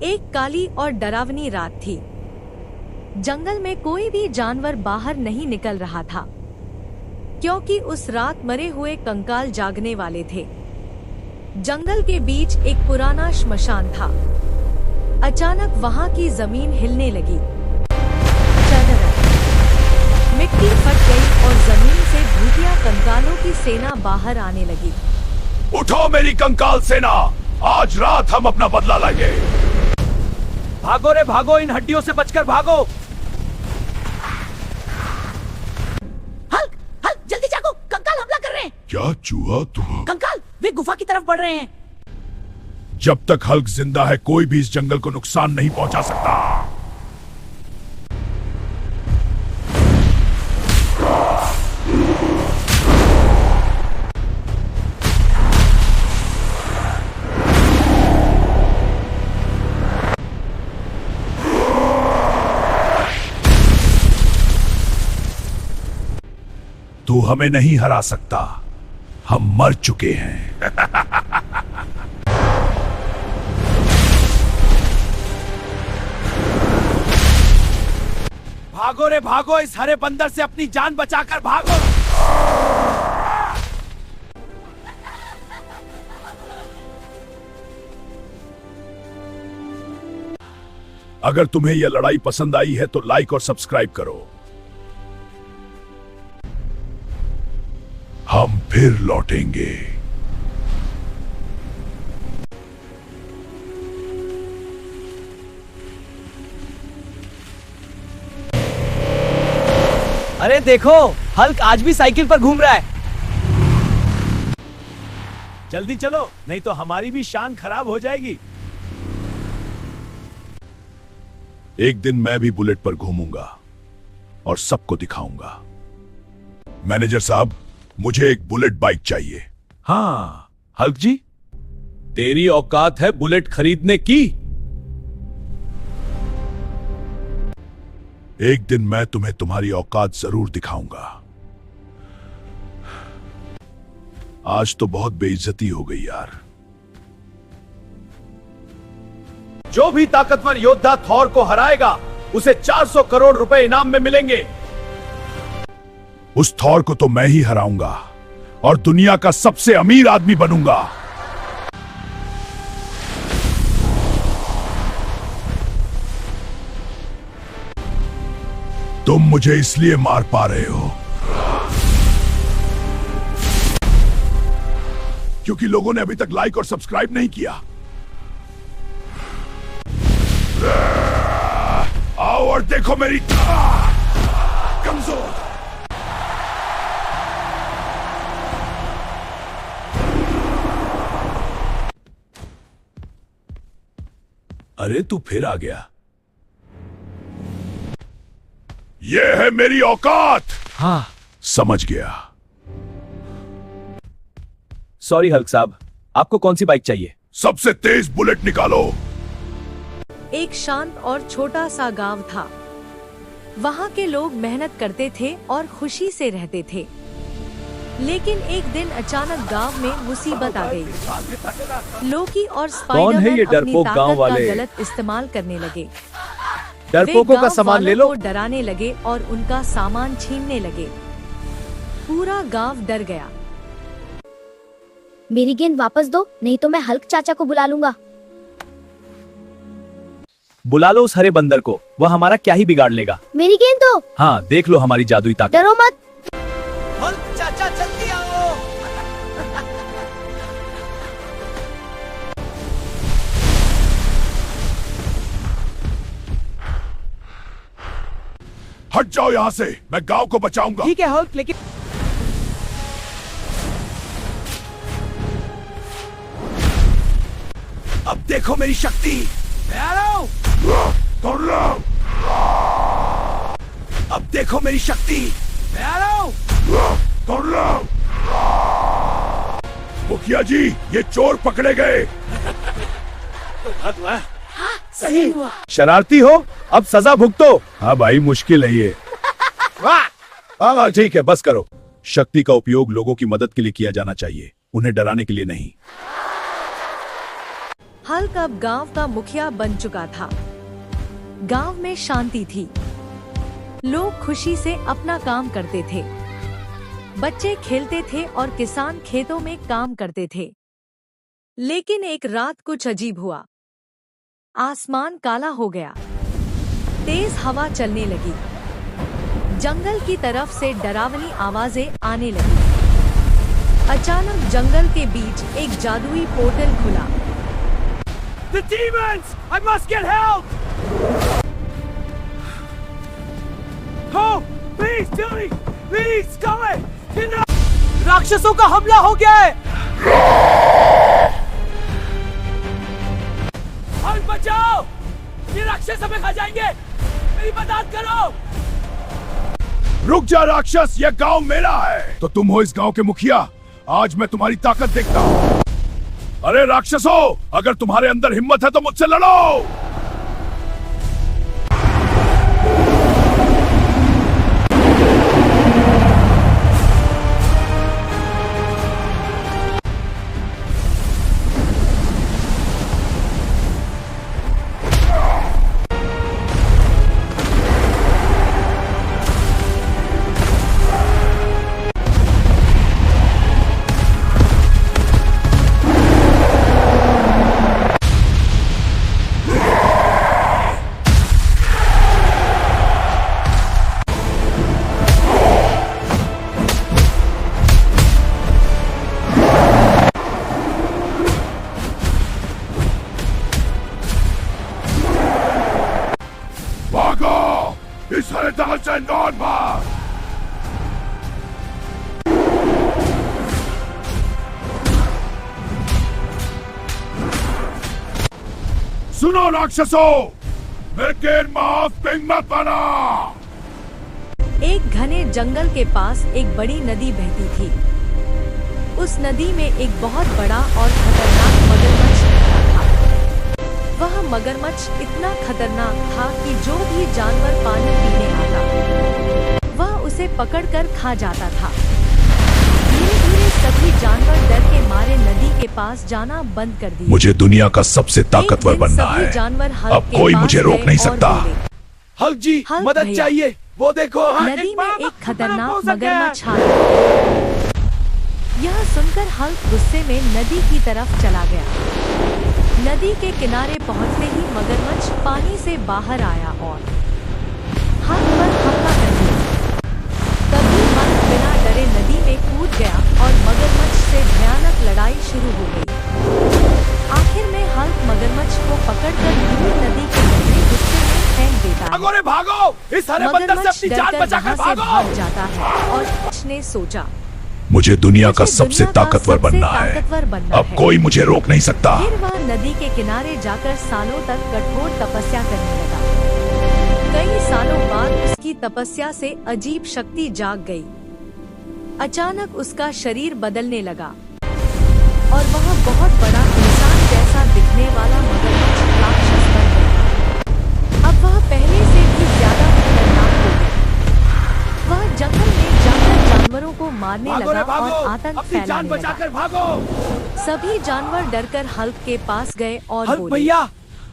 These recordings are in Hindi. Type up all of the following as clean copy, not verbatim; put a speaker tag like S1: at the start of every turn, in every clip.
S1: एक काली और डरावनी रात थी। जंगल में कोई भी जानवर बाहर नहीं निकल रहा था, क्योंकि उस रात मरे हुए कंकाल जागने वाले थे। जंगल के बीच एक पुराना श्मशान था। अचानक वहां की जमीन हिलने लगी। मिट्टी फट गई और जमीन से भूतिया कंकालों की सेना बाहर आने लगी।
S2: उठो मेरी कंकाल सेना, आज रात हम अपना बदला लेंगे।
S3: भागो रे भागो, इन हड्डियों से बचकर भागो।
S4: हल्क, हल्क, जल्दी जागो, कंकाल हमला कर रहे हैं।
S2: क्या चूहा तुम?
S4: कंकाल वे गुफा की तरफ बढ़ रहे हैं।
S2: जब तक हल्क जिंदा है कोई भी इस जंगल को नुकसान नहीं पहुंचा सकता। तू हमें नहीं हरा सकता, हम मर चुके हैं।
S3: भागो रे भागो, इस हरे बंदर से अपनी जान बचाकर भागो।
S2: अगर तुम्हें यह लड़ाई पसंद आई है तो लाइक और सब्सक्राइब करो। हम फिर लौटेंगे।
S3: अरे देखो, हल्क आज भी साइकिल पर घूम रहा है। जल्दी चलो, नहीं तो हमारी भी शान खराब हो जाएगी।
S2: एक दिन मैं भी बुलेट पर घूमूंगा और सबको दिखाऊंगा। मैनेजर साहब, मुझे एक बुलेट बाइक चाहिए।
S3: हाँ हल्क जी, तेरी औकात है बुलेट खरीदने की?
S2: एक दिन मैं तुम्हें तुम्हारी औकात जरूर दिखाऊंगा। आज तो बहुत बेइज्जती हो गई यार।
S3: जो भी ताकतवर योद्धा थॉर को हराएगा उसे 400 करोड़ रुपए इनाम में मिलेंगे।
S2: उस थॉर को तो मैं ही हराऊंगा और दुनिया का सबसे अमीर आदमी बनूंगा। तुम मुझे इसलिए मार पा रहे हो क्योंकि लोगों ने अभी तक लाइक और सब्सक्राइब नहीं किया। आओ और देखो मेरी कमजोर। अरे तू फिर आ गया। ये है मेरी औकात।
S3: हाँ
S2: समझ गया।
S3: सॉरी हल्क साहब, आपको कौन सी बाइक चाहिए?
S2: सबसे तेज बुलेट निकालो।
S1: एक शांत और छोटा सा गांव था। वहां के लोग मेहनत करते थे और खुशी से रहते थे। लेकिन एक दिन अचानक गांव में मुसीबत आ गई। लोकी और स्पाइडरमैन अपनी ताकत का गलत इस्तेमाल करने लगे।
S3: डरपोकों का सामान ले लो।
S1: वो डराने लगे और उनका सामान छीनने लगे। पूरा गांव डर गया।
S5: मेरी गेंद वापस दो, नहीं तो मैं हल्क चाचा को बुला लूंगा।
S3: बुला लो उस हरे बंदर को, वह हमारा क्या ही बिगाड़ लेगा।
S5: मेरी गेंद दो।
S3: हाँ देख लो हमारी जादुई ताकत।
S5: डरो मत।
S3: हल्क चाचा जल्दी आओ।
S2: हट जाओ यहाँ से, मैं गांव को बचाऊंगा।
S3: ठीक है हल्क, लेकिन
S2: अब देखो मेरी शक्ति।
S3: मैं आ रहा हूं।
S2: अब देखो मेरी शक्ति।
S3: मैं आ रहा हूं।
S2: मुखिया जी, ये चोर पकड़े गए।
S4: सही हुआ।
S3: शरारती हो, अब सजा भुगतो।
S2: हाँ भाई, मुश्किल है ये। हाँ ठीक है, बस करो। शक्ति का उपयोग लोगों की मदद के लिए किया जाना चाहिए, उन्हें डराने के लिए नहीं।
S1: हल्क अब गांव का मुखिया बन चुका था। गांव में शांति थी। लोग खुशी से अपना काम करते थे। बच्चे खेलते थे और किसान खेतों में काम करते थे। लेकिन एक रात कुछ अजीब हुआ। आसमान काला हो गया। तेज हवा चलने लगी। जंगल की तरफ से डरावनी आवाजें आने लगी। अचानक जंगल के बीच एक जादुई पोर्टल खुला।
S3: The demons! I must get help! Oh, please, Tilly! Please, stop it! राक्षसों का हमला हो गया है! हल्क बचाओ! ये राक्षस हमें खा जाएंगे! मेरी मदद करो!
S2: रुक जा राक्षस, यह गांव मेरा है। तो तुम हो इस गांव के मुखिया? आज मैं तुम्हारी ताकत देखता हूँ। अरे राक्षसों, अगर तुम्हारे अंदर हिम्मत है तो मुझसे लड़ो। इस हरे जंगल से लौट भाग। सुनो राक्षसों, मेरे माफ मत बना।
S1: एक घने जंगल के पास एक बड़ी नदी बहती थी। उस नदी में एक बहुत बड़ा और खतरनाक मगरमच्छ रहता था। वह मगरमच्छ इतना खतरनाक था कि जो भी जानवर पानी पीने आता, वह उसे पकड़कर खा जाता था। धीरे धीरे सभी जानवर डर के मारे नदी के पास जाना बंद कर दिए।
S2: मुझे दुनिया का सबसे ताकतवर बनना है।
S1: जानवर
S2: अब कोई मुझे रोक नहीं सकता।
S3: हल्क जी, मदद चाहिए। वो देखो,
S1: नदी में एक खतरनाक मगरमच्छ आ। यह सुनकर हल्क गुस्से में नदी की तरफ चला गया। नदी के किनारे पहुंचते ही मगरमच्छ पानी से बाहर आया और हल्क पर हमला कर दिया। तभी हल्क बिना डरे नदी में कूद गया और मगरमच्छ से भयानक लड़ाई शुरू हो गई। आखिर में हल्क मगरमच्छ को पकड़कर दूर नदी के गहरे हिस्से में फेंक देता है।
S3: भागो रे भागो! इस हरे बंदर से अपनी जान बचाकर भागो!
S1: भाग जाता है और उसने सोचा,
S2: मुझे दुनिया का सबसे ताकतवर बनना है। अब कोई मुझे रोक नहीं सकता।
S1: फिर वह नदी के किनारे जाकर सालों तक कठोर तपस्या करने लगा। कई सालों बाद उसकी तपस्या से अजीब शक्ति जाग गई। अचानक उसका शरीर बदलने लगा और वह बहुत बड़ा इंसान जैसा दिखने वाला मगरमच्छ राक्षस बन गया। अब वह पहले से भी ज्यादा खतरनाक हो गया। वह जंगल में जाकर जानवरों को मारने लगा और आतंक फैलाने लगा।
S3: भागो!
S1: सभी जानवर डरकर हल्क के पास गए और
S3: हल्क
S1: बोले,
S3: भैया,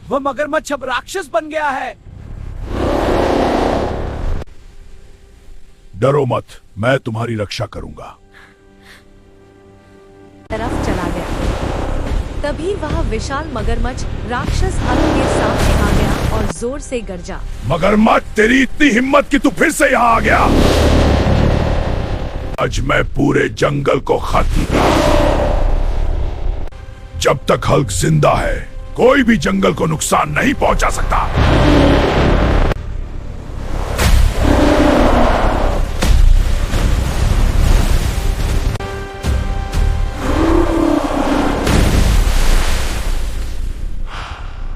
S3: वह मगरमच्छ अब राक्षस बन गया है।
S2: डरो मत, मैं तुम्हारी रक्षा करूंगा।
S1: तरफ चला गया। तभी वह विशाल मगरमच्छ राक्षस हल्क के सामने आ गया और जोर से गरजा।
S2: मगरमच्छ, तेरी इतनी हिम्मत कि तू फिर से यहाँ आ गया। आज मैं पूरे जंगल को खत्म जब तक हल्क जिंदा है, कोई भी जंगल को नुकसान नहीं पहुंचा सकता।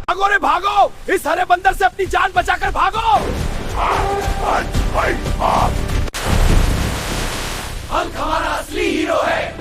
S3: भागो रे भागो! इस हरे बंदर से अपनी जान बचाकर भागो! हल्क हमारा असली हीरो है।